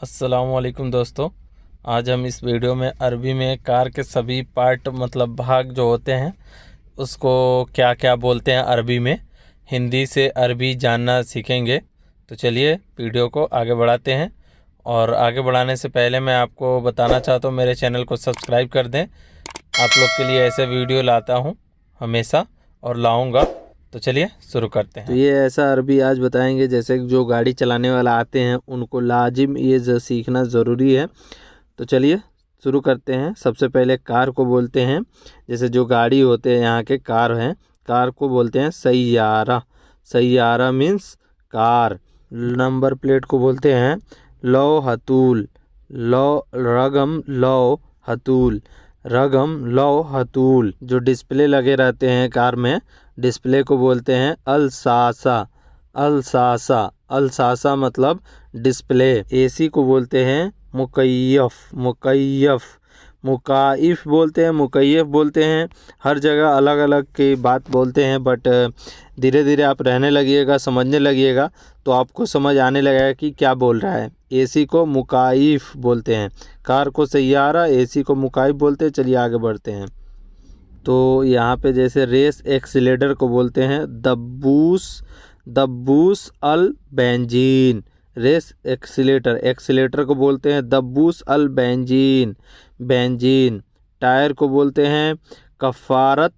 अस्सलामुअलैकुम दोस्तों। आज हम इस वीडियो में अरबी में कार के सभी पार्ट मतलब भाग जो होते हैं उसको क्या क्या बोलते हैं अरबी में, हिंदी से अरबी जानना सीखेंगे। तो चलिए वीडियो को आगे बढ़ाते हैं। और आगे बढ़ाने से पहले मैं आपको बताना चाहता हूँ मेरे चैनल को सब्सक्राइब कर दें। आप लोग के लिए ऐसे वीडियो लाता हूँ हमेशा और लाऊंगा। तो चलिए शुरू करते हैं। तो ये ऐसा अरबी आज बताएंगे जैसे जो गाड़ी चलाने वाला आते हैं उनको लाजिम ये सीखना ज़रूरी है। तो चलिए शुरू करते हैं। सबसे पहले कार को बोलते हैं, जैसे जो गाड़ी होते हैं यहाँ के कार हैं, कार को बोलते हैं Saiyaara. Saiyaara means car. Number plate को बोलते हैं लौ हतूल। लौ रगम लौ हतूल। रगम लौ हतूल। जो डिस्प्ले लगे रहते हैं कार में, डिस्प्ले को बोलते हैं अलसासा। अलसासा। अलसासा मतलब डिस्प्ले। एसी को बोलते हैं मुकैयफ। मुकैयफ। मुकाइफ बोलते हैं, मुकैयफ बोलते हैं। हर जगह अलग अलग की बात बोलते हैं, बट धीरे धीरे आप रहने लगिएगा, समझने लगिएगा तो आपको समझ आने लगेगा कि क्या बोल रहा है। एसी को मुकाइफ बोलते हैं, कार को सैयारा, एसी को मुकाइफ बोलते हैं। चलिए आगे बढ़ते हैं। तो यहाँ पे जैसे रेस एक्सीलेटर को बोलते हैं दब्बूस। दब्बूस अल बेंजीन। रेस एक्सीलेटर, एक्सीलेटर को बोलते हैं दब्बूस अल बेंजीन। बेंजीन। टायर को बोलते हैं कफ़ारत।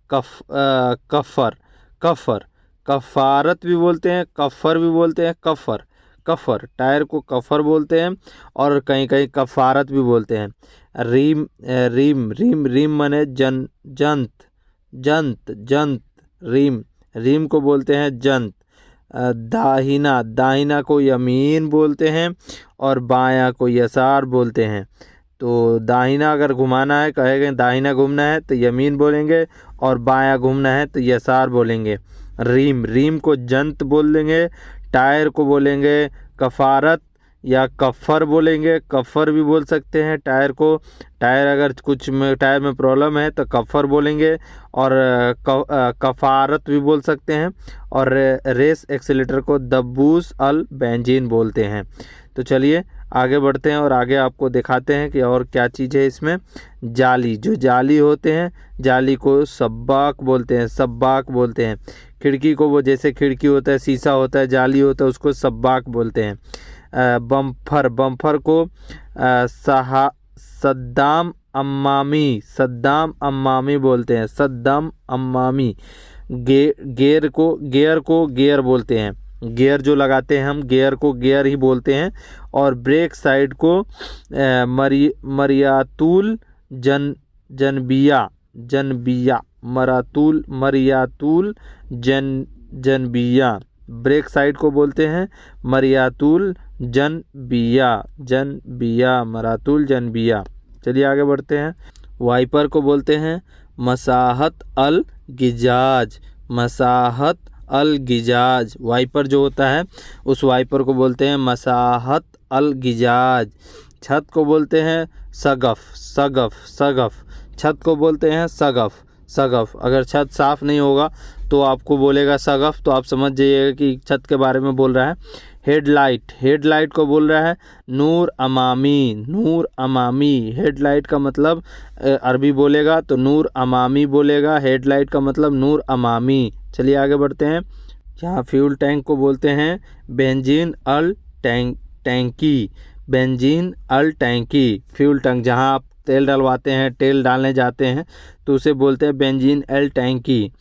कफ़र। कफ़र। कफ़ारत भी बोलते हैं, कफ़र भी बोलते हैं। कफ़र। कफ़र। टायर को कफ़र बोलते हैं और कहीं कहीं कफ़ारत भी बोलते हैं। रीम। रीम। रीम। रीम माने जंत। जंत। जंत। रीम। रीम को बोलते हैं जंत। दाहिना। दाहिना को यमीन बोलते हैं और बायां को यसार बोलते हैं। तो दाहिना अगर घुमाना है, कहेंगे दाहिना घूमना है तो यमीन बोलेंगे और बायां घूमना है तो यसार बोलेंगे। रीम। रीम को जंत बोल देंगे। टायर को बोलेंगे कफ़ारत या कफ़र बोलेंगे। कफ़र भी बोल सकते हैं टायर को। टायर अगर कुछ में टायर में प्रॉब्लम है तो कफ़र बोलेंगे और कफ़ारत भी बोल सकते हैं। और रेस एक्सीलेटर को दब्बूस अल बेंजीन बोलते हैं। तो चलिए आगे बढ़ते हैं और आगे आपको दिखाते हैं कि और क्या चीज़ है इसमें। जाली। जो जाली होते हैं, जाली को सब्बाक बोलते हैं। सब्बाक बोलते हैं। खिड़की को, वो जैसे खिड़की होता है, शीशा होता है, जाली होता है, उसको सब्बाक बोलते हैं। बम्फर। बम्फर को सद्दाम अम्मामी। सद्दाम अम्मामी बोलते हैं। सद्दाम अम्मामी। गेयर को गियर बोलते हैं। गियर जो लगाते हैं हम, गियर को गियर ही बोलते हैं। और ब्रेक साइड को मरियातुल जनबिया। जनबिया। मरातुल मरियातुल जनबिया। ब्रेक साइड को बोलते हैं मरियातुल जनबिया। जनबिया। मरातुल जनबिया। चलिए आगे बढ़ते हैं। वाइपर को बोलते हैं मसाहत अल गिजाज। मसाहत अल गिजाज। वाइपर जो होता है उस वाइपर को बोलते हैं मसाहत अल गिजाज। छत को बोलते हैं सगफ। सगफ। सगफ। छत को बोलते हैं सगफ। सगफ। अगर छत साफ़ नहीं होगा तो आपको बोलेगा सगफ, तो आप समझ जाइएगा कि छत के बारे में बोल रहा है। हेडलाइट। हेडलाइट को बोल रहा है नूर अमामी। नूर अमामी। हेडलाइट का मतलब अरबी बोलेगा तो नूर अमामी बोलेगा। हेडलाइट का मतलब नूर अमामी। चलिए आगे बढ़ते हैं। यहाँ फ्यूल टैंक को बोलते हैं बेंजीन अल टैंकी। बेंजीन अल टैंकी। फ्यूल टैंक, जहाँ आप तेल डलवाते हैं, तेल डालने जाते हैं तो उसे बोलते हैं बेंजीन एल टैंकी।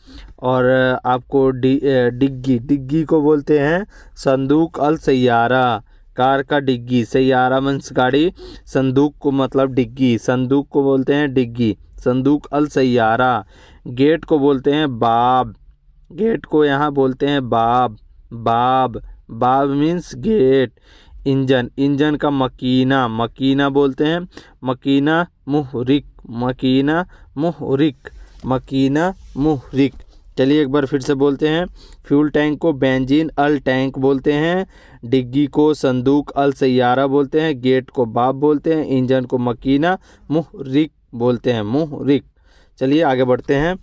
और आपको डिग्गी। डिग्गी को बोलते हैं संदूक अल सैयारा। कार का डिग्गी। सैयारा मीन्स गाड़ी, संदूक को मतलब डिग्गी। संदूक को बोलते हैं डिग्गी। संदूक अल सैयारा। गेट को बोलते हैं बाब। गेट को यहाँ बोलते हैं बाब। बाब। बाब मीन्स गेट। इंजन। इंजन का मकीना। मकीना बोलते हैं। मकीना मुहरिक। मकीना मुहरिक। मकीना मुहरिक। चलिए एक बार फिर से बोलते हैं। फ्यूल टैंक को बेंजीन अल टैंक बोलते हैं। डिग्गी को संदूक अल सैयारा बोलते हैं। गेट को बाब बोलते हैं। इंजन को मकीना मुहरिक बोलते हैं। मुहरिक। चलिए आगे बढ़ते हैं।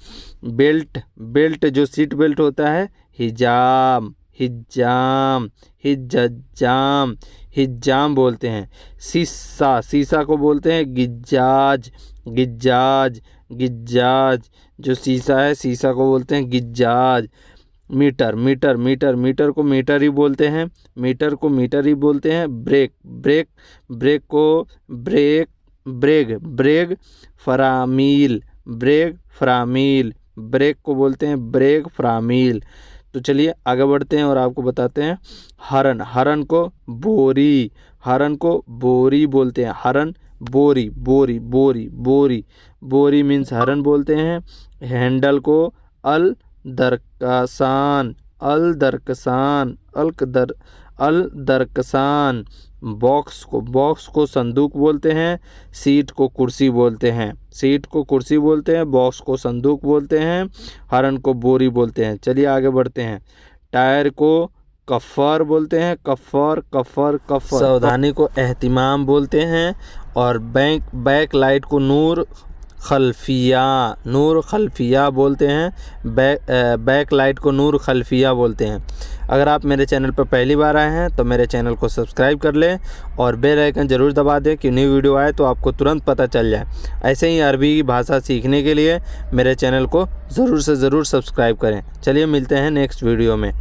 बेल्ट। बेल्ट जो सीट बेल्ट होता है हिजाम। हिजाम। हिज्जाम। हिज्जाम बोलते हैं। शीशा, शीशा को बोलते हैं गिज्जाज, गिज्जाज, गिज्जाज। जो शीशा है शीशा को बोलते हैं गिज्जाज। मीटर, मीटर, मीटर, मीटर को मीटर ही बोलते हैं, मीटर को मीटर ही बोलते हैं। ब्रेक, ब्रेक, ब्रेक को ब्रेक, ब्रेग, ब्रेग। फरामील, ब्रेग, फरामील, ब्रेक को बोलते हैं ब्रेक, फरामील। तो चलिए आगे बढ़ते हैं और आपको बताते हैं हरन, हरन को बोरी, हरन को बोरी बोलते हैं। हरन, बोरी, बोरी, बोरी, बोरी, बोरी मीन्स हरन बोलते हैं। हैंडल को अल दरकसान, अल दरकसान, अल दरकसान। बॉक्स को संदूक बोलते हैं। सीट को कुर्सी बोलते हैं, सीट को कुर्सी बोलते हैं। बॉक्स को संदूक बोलते हैं। हरन को बोरी बोलते हैं। चलिए आगे बढ़ते हैं। टायर को कफ़र बोलते हैं, कफ़र, कफ़र, कफ़र। सावधानी को एहतिमाम बोलते हैं। और बैक लाइट को नूर खल्फिया, नूर खल्फिया बोलते हैं। बैक लाइट को नूर खल्फिया बोलते हैं। अगर आप मेरे चैनल पर पहली बार आए हैं तो मेरे चैनल को सब्सक्राइब कर लें और बेल आइकन ज़रूर दबा दें कि न्यू वीडियो आए तो आपको तुरंत पता चल जाए। ऐसे ही अरबी भाषा सीखने के लिए मेरे चैनल को ज़रूर से ज़रूर सब्सक्राइब करें। चलिए मिलते हैं नेक्स्ट वीडियो में।